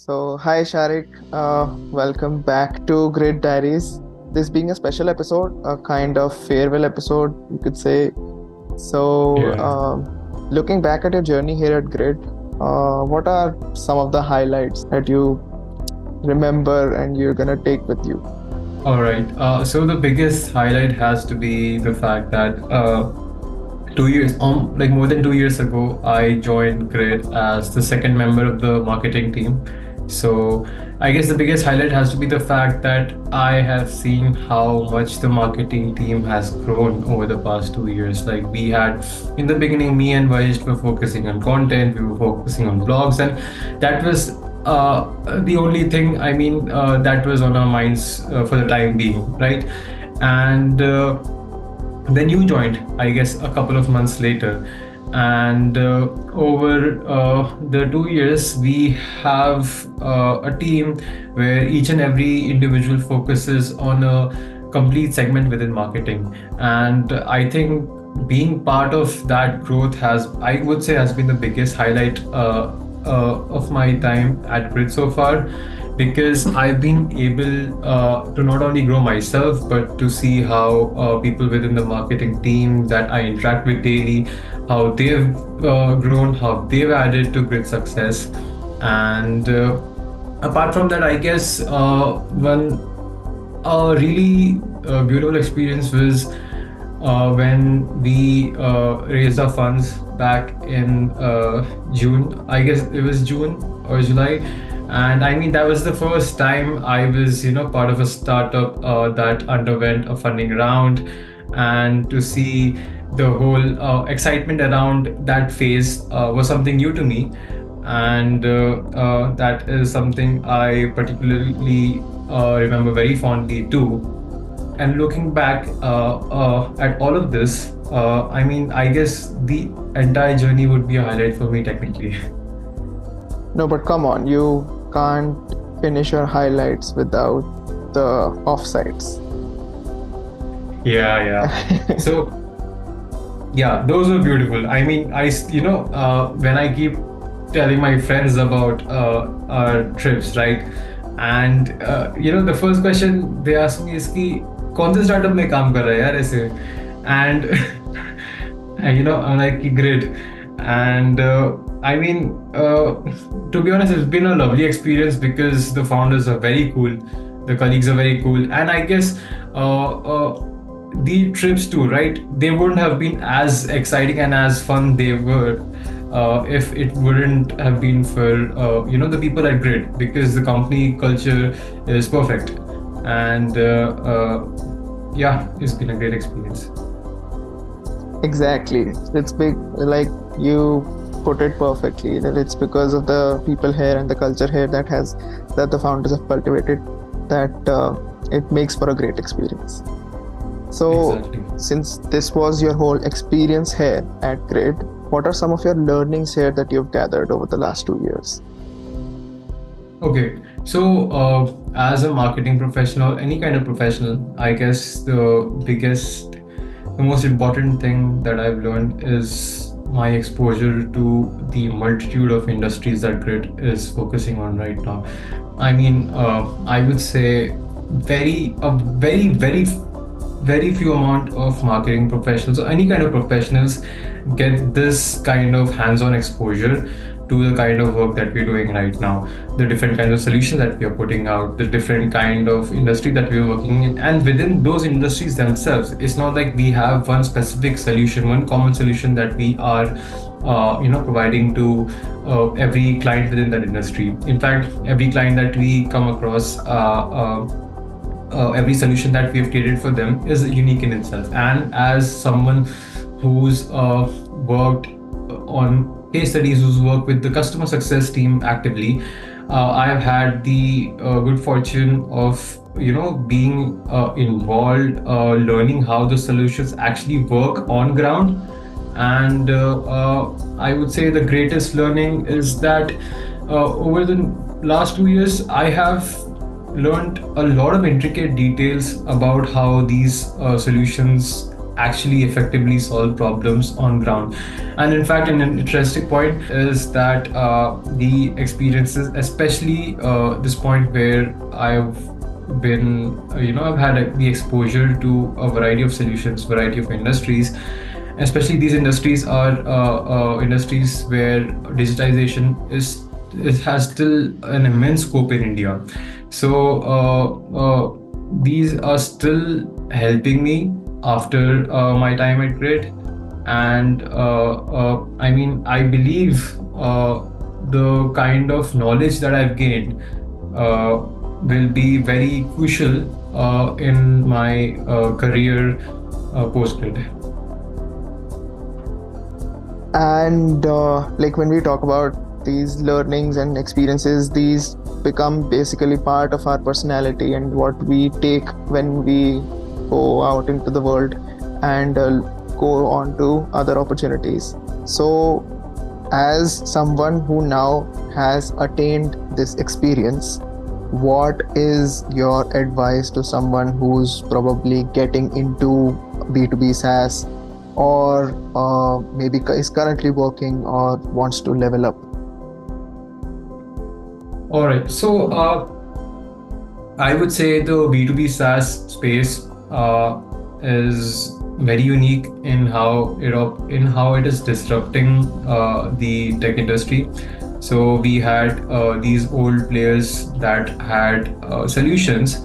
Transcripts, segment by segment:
Hi Shariq, welcome back to Grid Diaries. This being a special episode, a kind of farewell episode, you could say. So, Yeah. um, Looking back at your journey here at Grid, what are some of the highlights that you remember and you're gonna take with you? All right. So the biggest highlight has to be the fact that 2 years, like more than 2 years ago, I joined Grid as the second member of the marketing team. So I guess the biggest highlight has to be the fact that I have seen how much the marketing team has grown over the past 2 years. Like we had in the beginning, me and Vajish were focusing on content, we were focusing on blogs, and that was the only thing. That was on our minds for the time being, right? And then you joined, I guess, a couple of months later. And over the 2 years, we have a team where each and every individual focuses on a complete segment within marketing. And I think being part of that growth has, I would say, has been the biggest highlight of my time at Grid so far, because I've been able to not only grow myself, but to see how people within the marketing team that I interact with daily, how they've grown, how they've added to Grid success. And apart from that, I guess one really beautiful experience was when we raised our funds back in June. I guess it was June or July. And I mean, that was the first time I was, part of a startup that underwent a funding round. And to see the whole excitement around that phase was something new to me. And that is something I particularly remember very fondly too. And looking back at all of this, I guess the entire journey would be a highlight for me technically. No, but come on, you can't finish your highlights without the offsites. Yeah, yeah. So yeah, those were beautiful. When I keep telling my friends about our trips, right? And the first question they ask me is कि कौन से startup में काम कर रहा है यार ऐसे? And and I'm like great. And to be honest, it's been a lovely experience because the founders are very cool, the colleagues are very cool, and I guess the trips too, right? They wouldn't have been as exciting and as fun they were if it wouldn't have been for the people at Grid, because the company culture is perfect. And yeah, it's been a great experience. Exactly. It's big, like you put it perfectly, that it's because of the people here and the culture here that the founders have cultivated that it makes for a great experience. So, Exactly. since this was your whole experience here at Grid, what are some of your learnings here that you've gathered over the last 2 years? Okay, so as a marketing professional, any kind of professional, I guess the most important thing that I've learned is my exposure to the multitude of industries that Grid is focusing on right now. I would say very few amount of marketing professionals or any kind of professionals get this kind of hands-on exposure to the kind of work that we're doing right now, the different kinds of solutions that we are putting out, the different kind of industry that we're working in. And within those industries themselves, it's not like we have one specific solution, one common solution that we are providing to every client within that industry. In fact, every client that we come across, every solution that we have created for them is unique in itself. And as someone who's worked on case studies, who's worked with the customer success team actively, I have had the good fortune of being involved, learning how the solutions actually work on ground. And I would say the greatest learning is that over the last 2 years, I have learned a lot of intricate details about how these solutions actually effectively solve problems on ground. And in fact, an interesting point is that the experiences, especially this point where I've been, I've had the exposure to a variety of solutions, variety of industries. Especially these industries are industries where digitization is has still an immense scope in India. So these are still helping me after my time at Grid, and I mean, I believe the kind of knowledge that I've gained will be very crucial in my career post Grid. And like when we talk about these learnings and experiences, these become basically part of our personality and what we take when we go out into the world and go on to other opportunities. So, as someone who now has attained this experience, what is your advice to someone who's probably getting into B2B SaaS, or maybe is currently working or wants to level up? All right. So I would say the B2B SaaS space is very unique in how it is disrupting the tech industry. So we had these old players that had solutions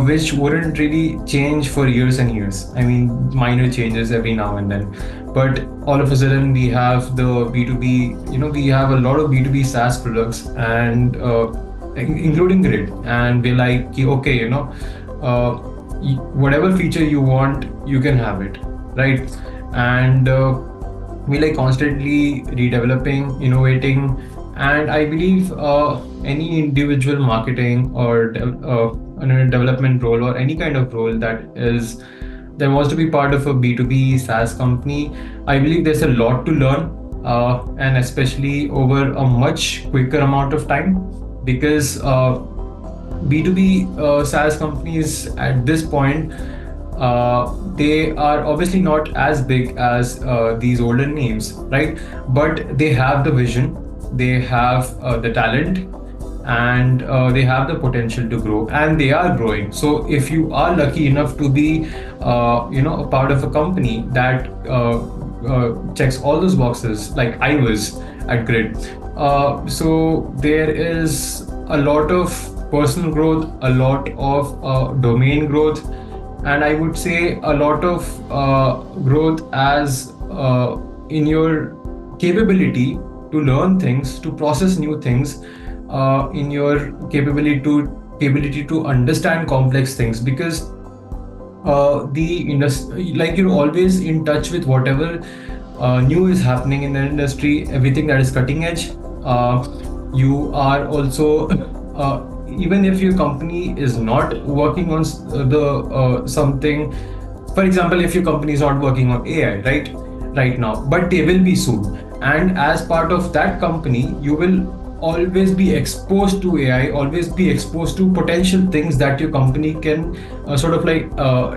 which wouldn't really change for years and years. I mean, minor changes every now and then. But all of a sudden, we have the B2B, we have a lot of B2B SaaS products, and including Grid. And we're like, okay, uh, whatever feature you want, you can have it, right? And we like constantly redeveloping, innovating, and I believe any individual marketing or in a development role or any kind of role that wants to be part of a B2B SaaS company, I believe there's a lot to learn, and especially over a much quicker amount of time, because B2B SaaS companies at this point, they are obviously not as big as these older names, right? But they have the vision, they have the talent, and they have the potential to grow, and they are growing. So if you are lucky enough to be, a part of a company that checks all those boxes, like I was at Grid, so there is a lot of personal growth, a lot of domain growth, and I would say a lot of growth as in your capability to learn things, to process new things, in your capability to understand complex things, because the industry, like, you're always in touch with whatever new is happening in the industry, everything that is cutting edge. You are also even if your company is not working on the something, for example, if your company is not working on AI right now, but they will be soon, and as part of that company you will always be exposed to AI, always be exposed to potential things that your company can sort of like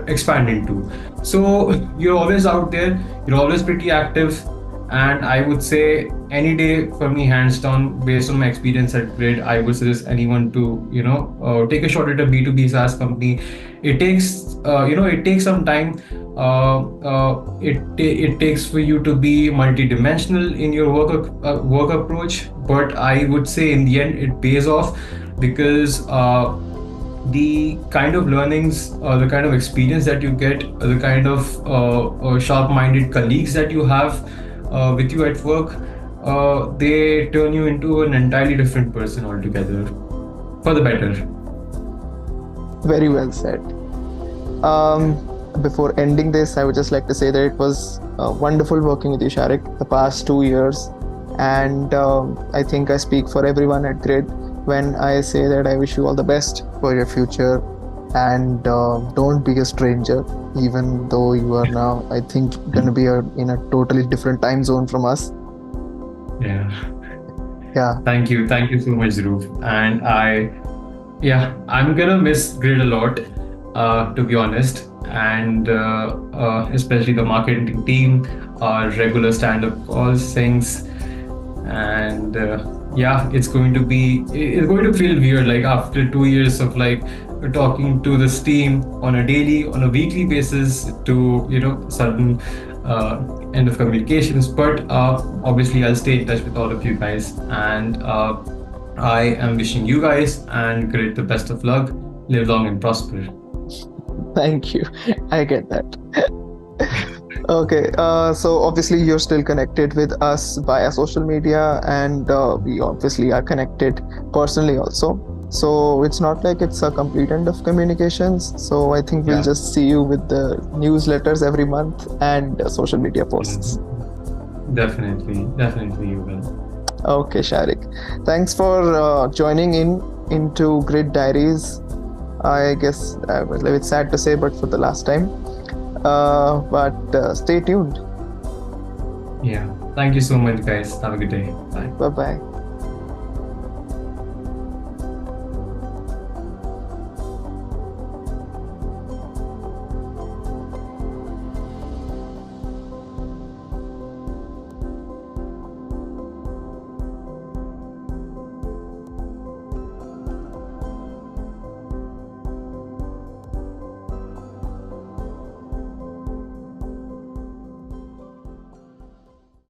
expand into. So you're always out there, you're always pretty active, and I would say any day for me, hands down, based on my experience at Grid, I would suggest anyone to take a shot at a B2B SaaS company. It takes it takes some time. It takes for you to be multidimensional in your work approach, but I would say in the end it pays off, because the kind of learnings, the kind of experience that you get, the kind of sharp-minded colleagues that you have with you at work, they turn you into an entirely different person altogether, for the better. Very well said. Before ending this, I would just like to say that it was wonderful working with you, Shariq, the past 2 years. And I think I speak for everyone at Grid when I say that I wish you all the best for your future. And don't be a stranger, even though you are now, I think, going to be in a totally different time zone from us. Yeah. Yeah, Thank you so much, Dhruv. And I'm gonna miss Grid a lot. to be honest. And especially the marketing team, our regular stand-up calls, things, and yeah, it's going to feel weird, like after 2 years of like talking to this team on a daily, on a weekly basis, to sudden end of communications. But obviously I'll stay in touch with all of you guys, and I am wishing you guys and Grit the best of luck. Live long and prosper. Thank you. I get that. Okay, so obviously you're still connected with us via social media, and we obviously are connected personally also. So it's not like it's a complete end of communications. So I think we'll Yeah. just see you with the newsletters every month and social media posts. Definitely you will. Okay, Sharik. Thanks for joining in into Grid Diaries. I guess it's sad to say, but for the last time. But stay tuned. Yeah. Thank you so much, guys. Have a good day. Bye. Bye bye.